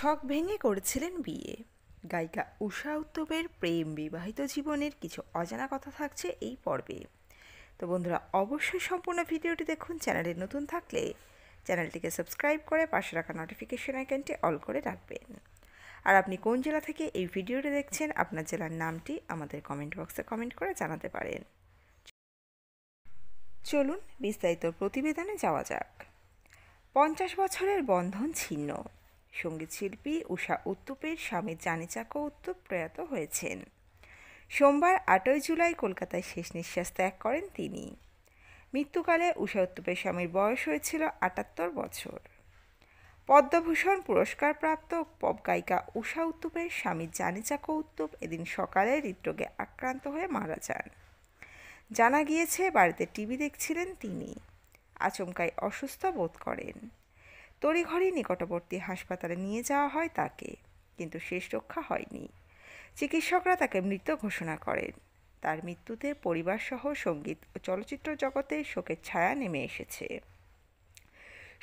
ছক ভেঙে করেছিলেন বিয়ে। গায়িকা ঊষা উত্তপের প্রেম বিবাহিত জীবনের কিছু অজানা কথা থাকছে এই পর্বে। তো বন্ধুরা, অবশ্যই সম্পূর্ণ ভিডিওটি দেখুন। চ্যানেলে নতুন থাকলে চ্যানেলটিকে সাবস্ক্রাইব করে পাশে রাখা নোটিফিকেশন আইকনটি অল করে রাখবেন। আর আপনি কোন জেলা থেকে এই ভিডিওটি দেখছেন, আপনার জেলার নামটি আমাদের কমেন্ট বক্সে কমেন্ট করে জানাতে পারেন। চলুন বিস্তারিত প্রতিবেদনে যাওয়া যাক। 50 বছরের বন্ধন ছিন্ন। সঙ্গীতশিল্পী ঊষা উত্তুপের স্বামী জানি চাকো উত্তুপ প্রয়াত হয়েছেন। সোমবার 8 জুলাই কলকাতায় শেষ নিঃশ্বাস ত্যাগ করেন তিনি। মৃত্যুকালে ঊষা উত্তুপের স্বামীর বয়স হয়েছিল 78 বছর। পদ্মভূষণ পুরস্কারপ্রাপ্ত পপ গায়িকা ঊষা উত্তুপের স্বামী জানি চাকো উত্তুপ এদিন সকালে হৃদরোগে আক্রান্ত হয়ে মারা যান। জানা গিয়েছে, বাড়িতে টিভি দেখছিলেন তিনি। আচমকাই অসুস্থ বোধ করেন। তড়িঘড়ি নিকটবর্তী হাসপাতালে নিয়ে যাওয়া হয় তাকে, কিন্তু শেষ রক্ষা হয়নি। চিকিৎসকরা তাকে মৃত ঘোষণা করেন। তার মৃত্যুতে পরিবারসহ সঙ্গীত ও চলচ্চিত্র জগতে শোকের ছায়া নেমে এসেছে।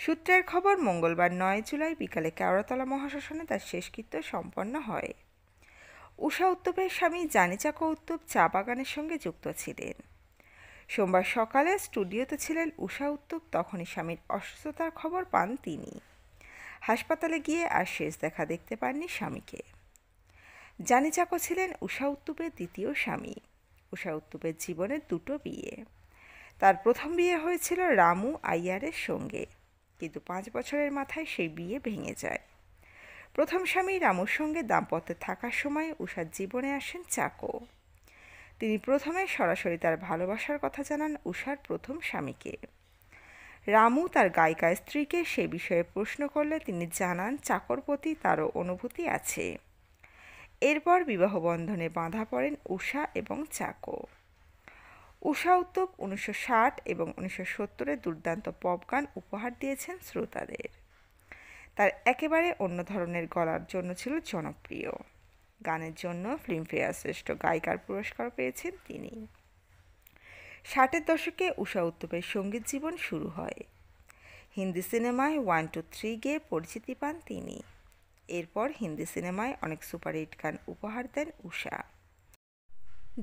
সূত্রের খবর, মঙ্গলবার 9 জুলাই বিকালে কেওড়াতলা মহাশ্মশানে তার শেষকৃত্য সম্পন্ন হয়। ঊষা উত্তুপের স্বামী জানি চাকো উত্তুপ চা বাগানের সঙ্গে যুক্ত ছিলেন। সোমবার সকালে স্টুডিওতে ছিলেন ঊষা উত্তুপ, তখনই স্বামীর অসুস্থতার খবর পান তিনি। হাসপাতালে গিয়ে আর শেষ দেখা দেখতে পাননি স্বামীকে। জানি চাকো ছিলেন ঊষা উত্তুপের দ্বিতীয় স্বামী। ঊষা উত্তুপের জীবনের দুটো বিয়ে। তার প্রথম বিয়ে হয়েছিল রামু আইয়ারের সঙ্গে, কিন্তু 5 বছরের মাথায় সেই বিয়ে ভেঙে যায়। প্রথম স্বামী রামুর সঙ্গে দাম্পত্যে থাকার সময় ঊষার জীবনে আসেন চাকো। তিনি প্রথমে সরাসরি তার ভালোবাসার কথা জানান ঊষার প্রথম স্বামীকে। রামু তার গায়িকা স্ত্রীকে সে বিষয়ে প্রশ্ন করলে তিনি জানান চাকোর প্রতি তারও অনুভূতি আছে। এরপর বিবাহ বন্ধনে বাঁধা পড়েন ঊষা এবং চাকো। ঊষা উত্তুপ 1960 এবং 1970-এ দুর্দান্ত পপ গান উপহার দিয়েছেন শ্রোতাদের। তার একেবারে অন্য ধরনের গলার জন্য ছিল জনপ্রিয়। গানের জন্য ফিল্মফেয়ার শ্রেষ্ঠ গায়িকার পুরস্কার পেয়েছেন তিনি। 60-এর দশকে ঊষা উত্তুপের সঙ্গীত জীবন শুরু হয়। হিন্দি সিনেমায় 1, 2, 3 গেয়ে পরিচিতি পান তিনি। এরপর হিন্দি সিনেমায় অনেক সুপারহিট গান উপহার দেন ঊষা,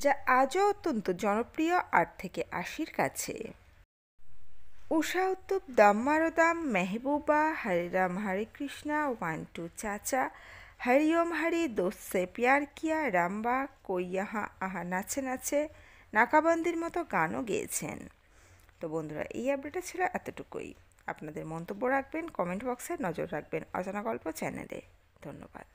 যা আজও অত্যন্ত জনপ্রিয় 8 থেকে 80-র কাছে। ঊষা উত্তুপ দম মারো দম, মেহবুবা, হরে রাম হরে কৃষ্ণা, 1, 2 চাচা, হরি ওম হরি, দোস্ত সে প্যার কিয়া, রামবা, কই ইহা আহা, নাচে নাচে, নাকাবন্দির মতো গানও গেয়েছেন। তো বন্ধুরা, এই আপডেটটা ছিল এতটুকুই। আপনাদের মন্তব্য রাখবেন কমেন্ট বক্সে, নজর রাখবেন অজানা গল্প চ্যানেলে। ধন্যবাদ।